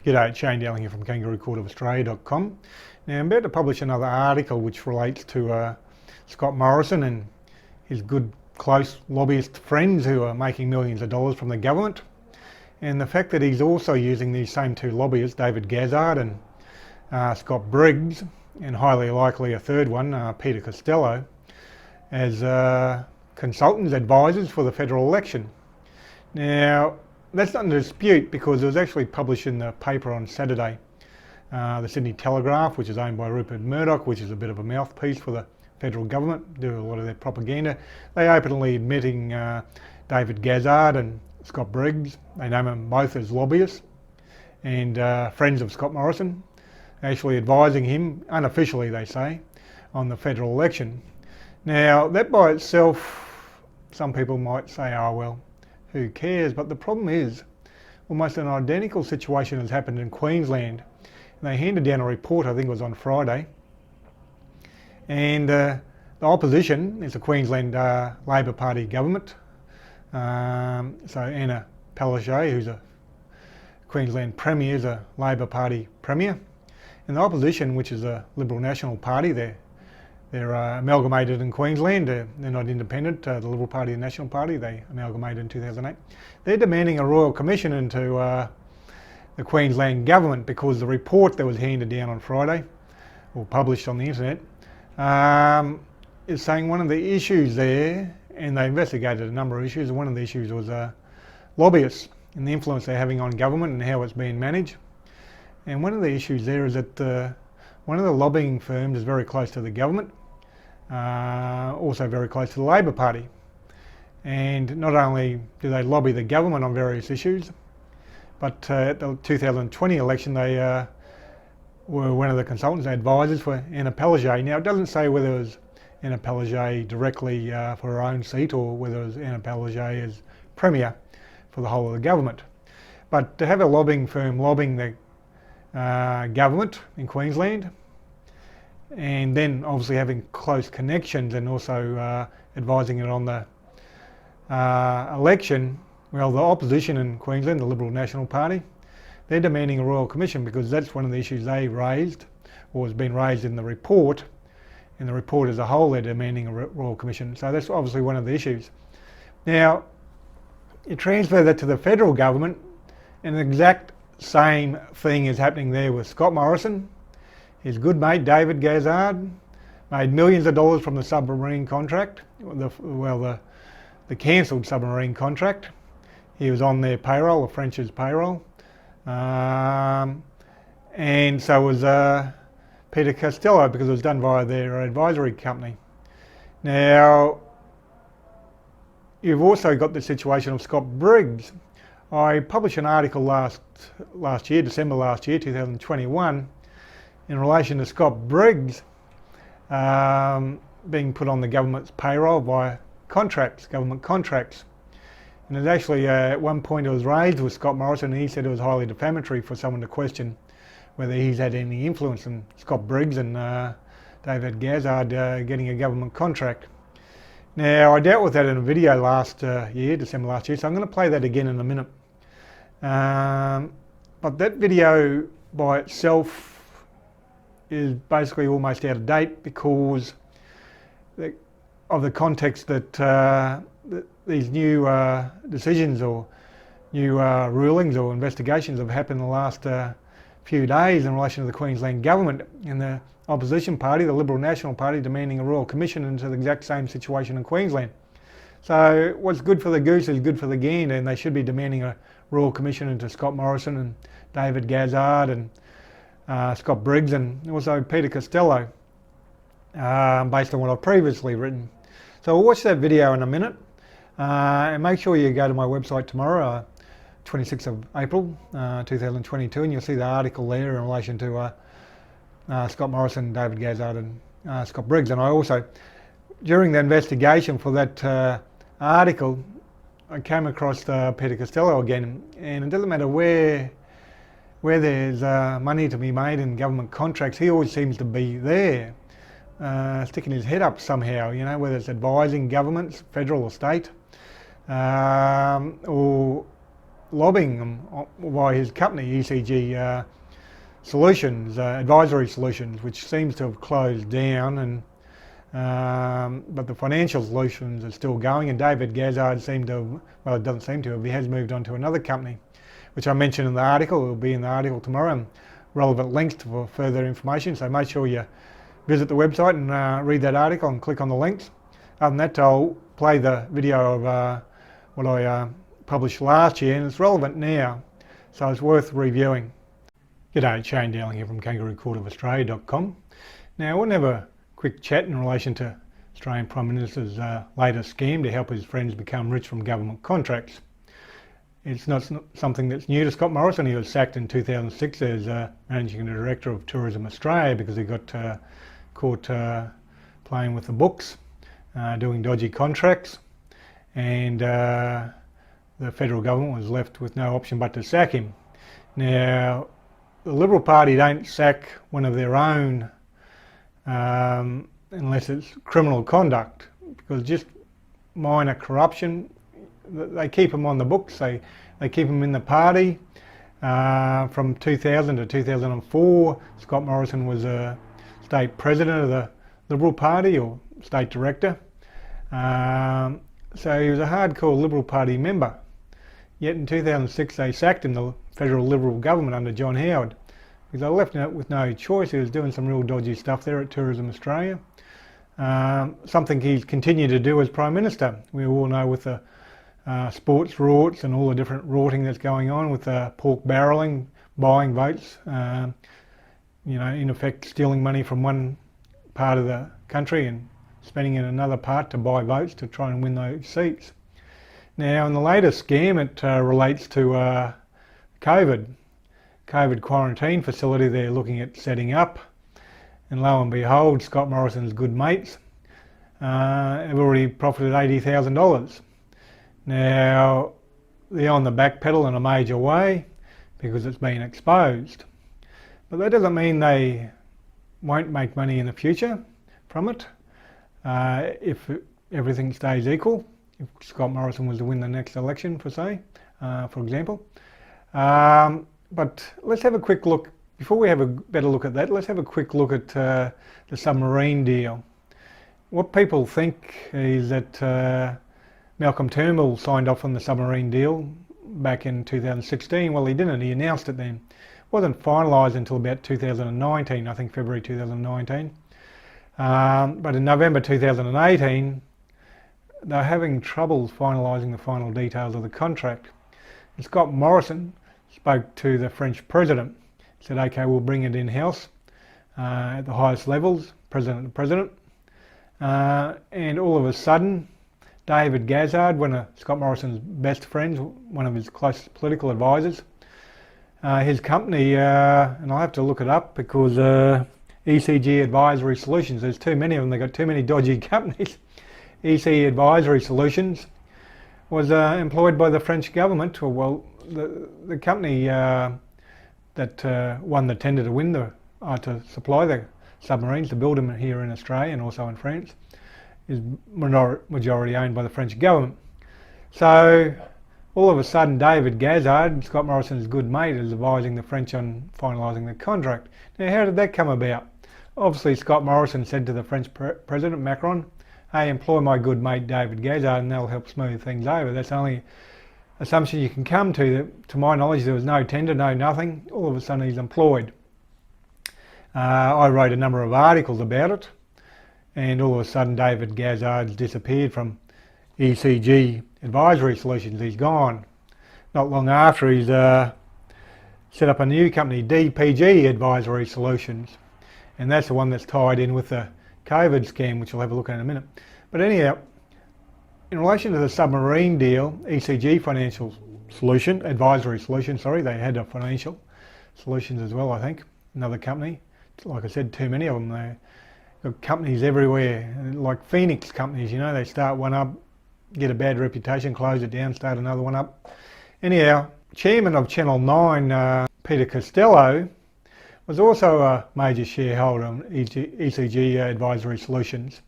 G'day, Shane Dowling here from kangaroocourtofaustralia.com. Now I'm about to publish another article which relates to Scott Morrison and his good close lobbyist friends who are making millions of dollars from the government, and the fact that he's also using these same two lobbyists, David Gazzard and Scott Briggs, and highly likely a third one, Peter Costello, as consultants, advisors for the federal election. Now that's not in dispute because it was actually published in the paper on Saturday. The Sydney Telegraph, which is owned by Rupert Murdoch, which is a bit of a mouthpiece for the federal government, do a lot of their propaganda. They openly admitting David Gazzard and Scott Briggs, they name them both as lobbyists and friends of Scott Morrison, actually advising him, unofficially they say, on the federal election. Now that by itself, some people might say, oh well, who cares? But the problem is, almost an identical situation has happened in Queensland. They handed down a report, I think it was on Friday, and the opposition is the Queensland Labor Party government. So Anna Palaszczuk, who's a Queensland Premier, is a Labor Party Premier. And the opposition, which is a Liberal National Party, they're amalgamated in Queensland. They're not independent. The Liberal Party and National Party, they amalgamated in 2008. They're demanding a royal commission into the Queensland government because the report that was handed down on Friday, or published on the internet, is saying one of the issues there, and they investigated a number of issues, and one of the issues was lobbyists and the influence they're having on government and how it's being managed. And one of the issues there is that one of the lobbying firms is very close to the government, also very close to the Labor Party. And not only do they lobby the government on various issues, but at the 2020 election they were one of the consultants, advisors for Anna Palaszczuk. Now it doesn't say whether it was Anna Palaszczuk directly for her own seat or whether it was Anna Palaszczuk as Premier for the whole of the government. But to have a lobbying firm lobbying the government in Queensland, and then obviously having close connections and also advising it on the election, well, the opposition in Queensland, the Liberal National Party, they're demanding a royal commission because that's one of the issues they raised, or has been raised in the report. In the report as a whole, they're demanding a royal commission. So that's obviously one of the issues. Now, you transfer that to the federal government, and the exact same thing is happening there with Scott Morrison. His good mate David Gazzard made millions of dollars from the submarine contract, the cancelled submarine contract. He was on their payroll, the French's payroll, and so was Peter Costello because it was done via their advisory company. Now, you've also got the situation of Scott Briggs. I published an article last year, December last year, 2021, in relation to Scott Briggs being put on the government's payroll via contracts, government contracts. And it actually, at one point it was raised with Scott Morrison, and he said it was highly defamatory for someone to question whether he's had any influence in Scott Briggs and David Gazzard getting a government contract. Now, I dealt with that in a video last year, December last year, so I'm going to play that again in a minute. But that video by itself is basically almost out of date because of the context that these new decisions or new rulings or investigations have happened in the last few days in relation to the Queensland government and the opposition party, the Liberal National Party, demanding a royal commission into the exact same situation in Queensland. So what's good for the goose is good for the gander, and they should be demanding a royal commission into Scott Morrison and David Gazzard and Scott Briggs and also Peter Costello, based on what I've previously written. So we'll watch that video in a minute, and make sure you go to my website tomorrow, 26th of April 2022, and you'll see the article there in relation to Scott Morrison, David Gazzard and Scott Briggs. And I also, during the investigation for that article, I came across Peter Costello again, and it doesn't matter where there's money to be made in government contracts, he always seems to be there, sticking his head up somehow, you know, whether it's advising governments, federal or state, or lobbying them by his company, ECG Solutions, Advisory Solutions, which seems to have closed down, and but the financial solutions are still going, and David Gazzard seemed to have, well, it doesn't seem to have, he has moved on to another company, which I mentioned in the article. It will be in the article tomorrow, and relevant links for further information, so make sure you visit the website and read that article and click on the links. Other than that, I'll play the video of what I published last year, and it's relevant now, so it's worth reviewing. G'day, Shane Dowling here from kangaroocourtofaustralia.com. Now, I want to have a quick chat in relation to Australian Prime Minister's latest scheme to help his friends become rich from government contracts. It's not something that's new to Scott Morrison. He was sacked in 2006 as Managing Director of Tourism Australia because he got caught playing with the books, doing dodgy contracts, and the federal government was left with no option but to sack him. Now, the Liberal Party don't sack one of their own unless it's criminal conduct, because just minor corruption, they keep them on the books, they keep them in the party. From 2000 to 2004, Scott Morrison was a state president of the Liberal Party, or state director. So he was a hardcore Liberal Party member. Yet in 2006 they sacked him, the federal Liberal government under John Howard, because they left him with no choice. He was doing some real dodgy stuff there at Tourism Australia. Something he's continued to do as Prime Minister. We all know with the sports rorts and all the different rorting that's going on with pork barrelling, buying votes, you know, in effect stealing money from one part of the country and spending in another part to buy votes to try and win those seats. Now, in the latest scam, it relates to COVID quarantine facility they're looking at setting up, and lo and behold, Scott Morrison's good mates have already profited $80,000. Now, they're on the back pedal in a major way because it's been exposed. But that doesn't mean they won't make money in the future from it if everything stays equal. If Scott Morrison was to win the next election, for example. But let's have a quick look, before we have a better look at that, let's have a quick look at the submarine deal. What people think is that Malcolm Turnbull signed off on the submarine deal back in 2016. Well, he didn't, he announced it then. It wasn't finalised until about 2019, I think February 2019. But in November 2018, they're having trouble finalising the final details of the contract. And Scott Morrison spoke to the French president, said, okay, we'll bring it in-house at the highest levels, president to president. And all of a sudden, David Gazzard, one of Scott Morrison's best friends, one of his closest political advisors, his company, and I'll have to look it up because ECG Advisory Solutions, there's too many of them, they've got too many dodgy companies. EC Advisory Solutions was employed by the French government, or well, the company that won the tender to supply the submarines, to build them here in Australia and also in France, is majority owned by the French government. So all of a sudden David Gazzard, Scott Morrison's good mate, is advising the French on finalising the contract. Now, how did that come about? Obviously Scott Morrison said to the French President Macron, hey, employ my good mate David Gazzard and that'll help smooth things over. That's the only assumption you can come to. To my knowledge, there was no tender, no nothing. All of a sudden he's employed. I wrote a number of articles about it, and all of a sudden David Gazzard's disappeared from ECG Advisory Solutions. He's gone. Not long after, he's set up a new company, DPG Advisory Solutions, and that's the one that's tied in with the COVID scam, which we'll have a look at in a minute. But anyhow, in relation to the submarine deal, ECG Advisory Solutions, they had a financial solutions as well, I think, another company. Like I said, too many of them. They've got companies everywhere, like Phoenix companies, you know, they start one up, get a bad reputation, close it down, start another one up. Anyhow, Chairman of Channel 9, Peter Costello, was also a major shareholder in ECG Advisory Solutions.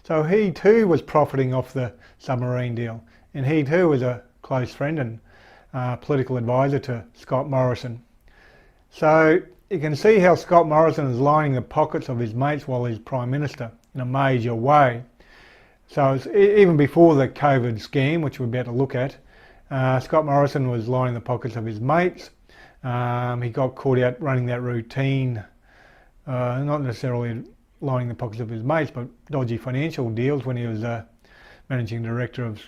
So he too was profiting off the submarine deal, and he too was a close friend and political advisor to Scott Morrison. So you can see how Scott Morrison is lining the pockets of his mates while he's Prime Minister in a major way. So it's, even before the COVID scam, which we're about to look at, Scott Morrison was lining the pockets of his mates. He got caught out running that routine, not necessarily lining the pockets of his mates, but dodgy financial deals when he was Managing Director of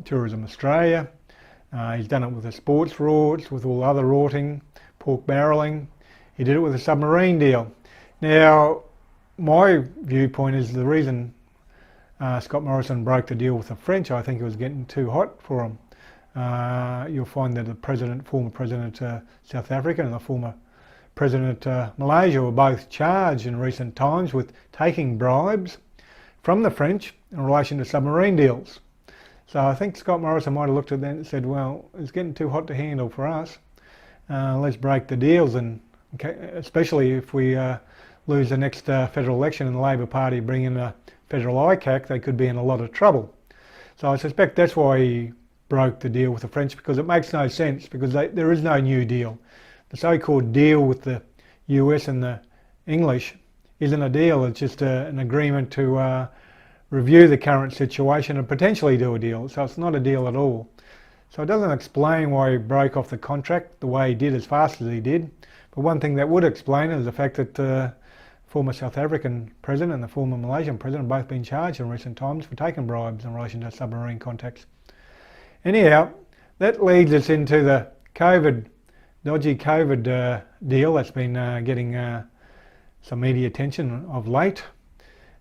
Tourism Australia. He's done it with the sports rorts, with all other rorting, pork barrelling. He did it with a submarine deal. Now, my viewpoint is the reason Scott Morrison broke the deal with the French, I think it was getting too hot for him. You'll find that the former president South Africa and the former president Malaysia were both charged in recent times with taking bribes from the French in relation to submarine deals. So I think Scott Morrison might have looked at that and said, well, it's getting too hot to handle for us. Let's break the deals, and especially if we lose the next federal election and the Labor Party bring in a federal ICAC, they could be in a lot of trouble. So I suspect that's why he broke the deal with the French, because it makes no sense, because there is no new deal. The so-called deal with the US and the English isn't a deal, it's just an agreement to review the current situation and potentially do a deal. So it's not a deal at all. So it doesn't explain why he broke off the contract the way he did, as fast as he did. But one thing that would explain it is the fact that the former South African president and the former Malaysian president have both been charged in recent times for taking bribes in relation to submarine contacts. Anyhow, that leads us into the dodgy COVID deal that's been getting some media attention of late.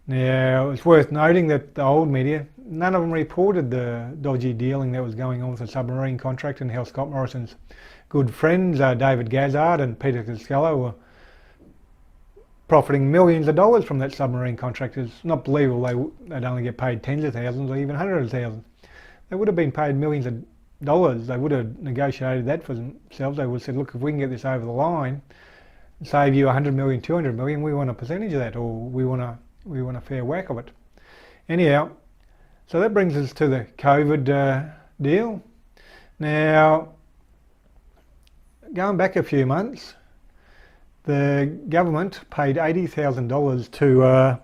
Now, it's worth noting that the old media, none of them reported the dodgy dealing that was going on with the submarine contract, and how Scott Morrison's good friends, David Gazzard and Peter Costello, were profiting millions of dollars from that submarine contract. It's not believable they'd only get paid tens of thousands or even hundreds of thousands. They would have been paid millions of dollars. They would have negotiated that for themselves. They would have said, look, if we can get this over the line, save you 100 million, 200 million, we want a percentage of that, or we want a fair whack of it. Anyhow, so that brings us to the COVID deal. Now, going back a few months, the government paid $80,000 to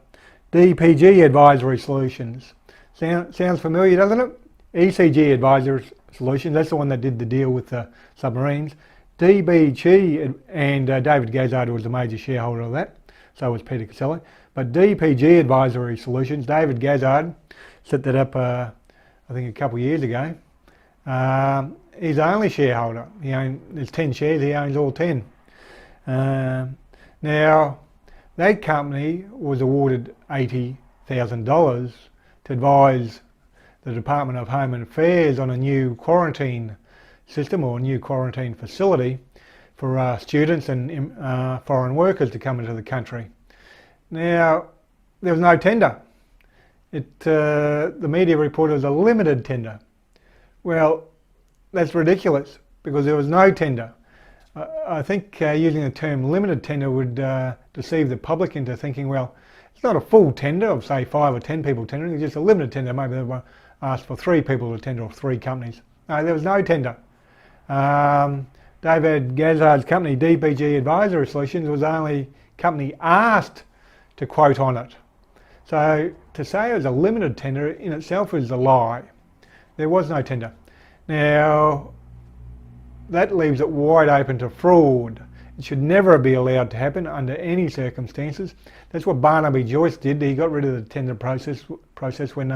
DPG Advisory Solutions. Sounds familiar, doesn't it? ECG Advisory Solutions, that's the one that did the deal with the submarines. DBG, and David Gazzard was a major shareholder of that, so was Peter Costello. But DPG Advisory Solutions, David Gazzard set that up I think a couple of years ago. He's the only shareholder. There's 10 shares, he owns all 10. Now, that company was awarded $80,000 to advise the Department of Home Affairs on a new quarantine system, or a new quarantine facility for students and foreign workers to come into the country. Now, there was no tender. The media reported it was a limited tender. Well, that's ridiculous, because there was no tender. I think using the term limited tender would deceive the public into thinking, well, it's not a full tender of say 5 or 10 people tendering, it's just a limited tender. Maybe they asked for 3 people to tender, or 3 companies. No, there was no tender. David Gazzard's company, DPG Advisory Solutions, was the only company asked to quote on it. So to say it was a limited tender in itself is a lie. There was no tender. Now, that leaves it wide open to fraud. It should never be allowed to happen under any circumstances. That's what Barnaby Joyce did. He got rid of the tender process when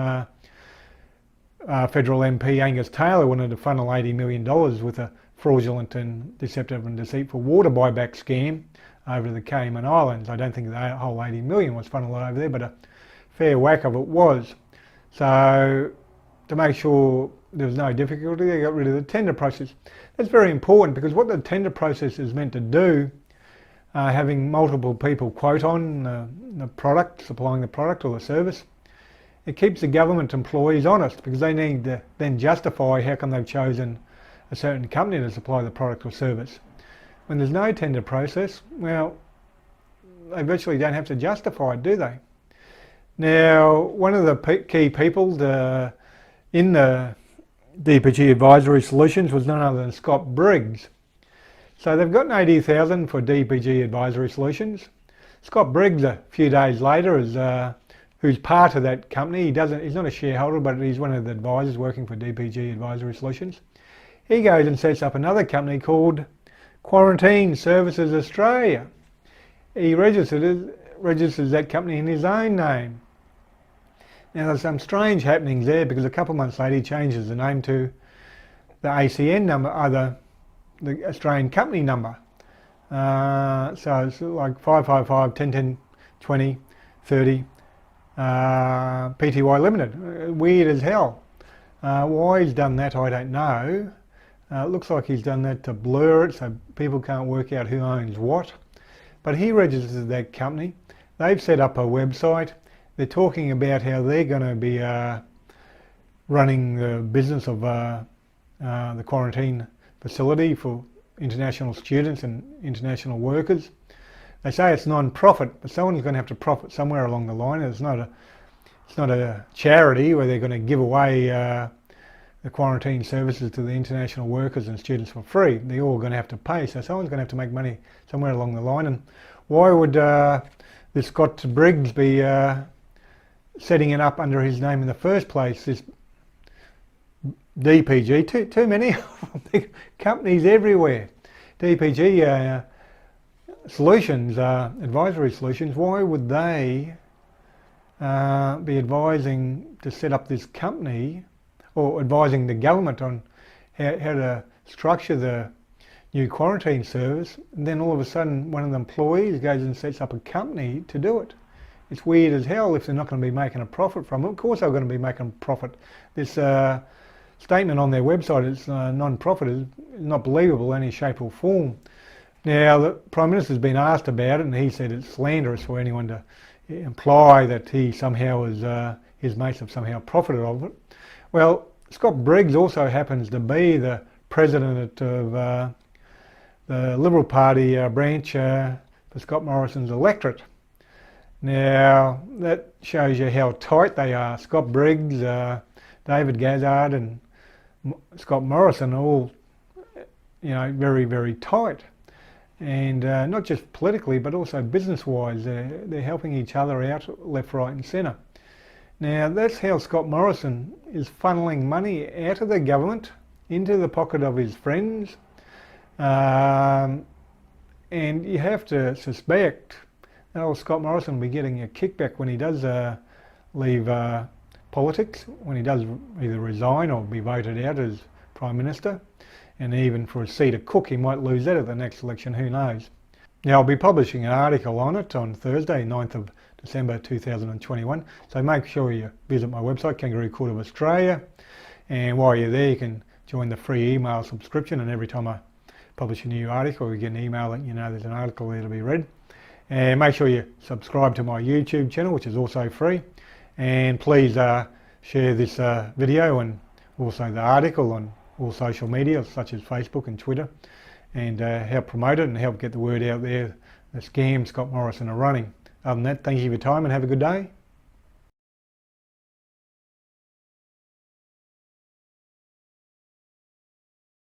federal MP Angus Taylor wanted to funnel $80 million with a fraudulent and deceptive and deceitful water buyback scam over to the Cayman Islands. I don't think the whole 80 million was funneled over there, but a fair whack of it was. So to make sure there was no difficulty, they got rid of the tender process. That's very important, because what the tender process is meant to do, having multiple people quote on the product, supplying the product or the service, it keeps the government employees honest, because they need to then justify how come they've chosen a certain company to supply the product or service. When there's no tender process, well, they virtually don't have to justify it, do they? Now, one of the key people in the DPG Advisory Solutions was none other than Scott Briggs. So they've gotten 80,000 for DPG Advisory Solutions. Scott Briggs, a few days later, who's part of that company. He's not a shareholder, but he's one of the advisors working for DPG Advisory Solutions. He goes and sets up another company called Quarantine Services Australia. He registers that company in his own name. Now there's some strange happenings there, because a couple of months later he changes the name to the ACN number, the Australian company number. So it's like 555 10 10 20 30 Pty Limited. Weird as hell. Why he's done that I don't know. It looks like he's done that to blur it so people can't work out who owns what. But he registers that company. They've set up a website. They're talking about how they're going to be running the business of the quarantine facility for international students and international workers. They say it's non-profit, but someone's going to have to profit somewhere along the line. It's not a charity where they're going to give away the quarantine services to the international workers and students for free. They're all going to have to pay, so someone's going to have to make money somewhere along the line. And why would this Scott Briggs be setting it up under his name in the first place? This DPG, too many companies everywhere. DPG Solutions, Advisory Solutions, why would they be advising to set up this company, or advising the government on how to structure the new quarantine service, and then all of a sudden one of the employees goes and sets up a company to do it? It's weird as hell if they're not going to be making a profit from it. Of course they're going to be making a profit. This statement on their website, it's non-profit, is not believable in any shape or form. Now, the Prime Minister's been asked about it, and he said it's slanderous for anyone to imply that he somehow his mates have somehow profited of it. Well, Scott Briggs also happens to be the president of the Liberal Party branch for Scott Morrison's electorate. Now, that shows you how tight they are. Scott Briggs, David Gazzard and Scott Morrison are all, very, very tight. And not just politically, but also business-wise. They're helping each other out left, right and centre. Now, that's how Scott Morrison is funneling money out of the government into the pocket of his friends. And you have to suspect that old Scott Morrison will be getting a kickback when he does leave politics, when he does either resign or be voted out as Prime Minister. And even for a seat of Cook, he might lose that at the next election, who knows. Now, I'll be publishing an article on it on Thursday, 9th of December 2021. So make sure you visit my website, Kangaroo Court of Australia. And while you're there, you can join the free email subscription. And every time I publish a new article, you get an email that you know there's an article there to be read. And make sure you subscribe to my YouTube channel, which is also free. And please share this video and also the article on all social media such as Facebook and Twitter, and help promote it and help get the word out there, the scam Scott Morrison are running. Other than that, thank you for your time and have a good day.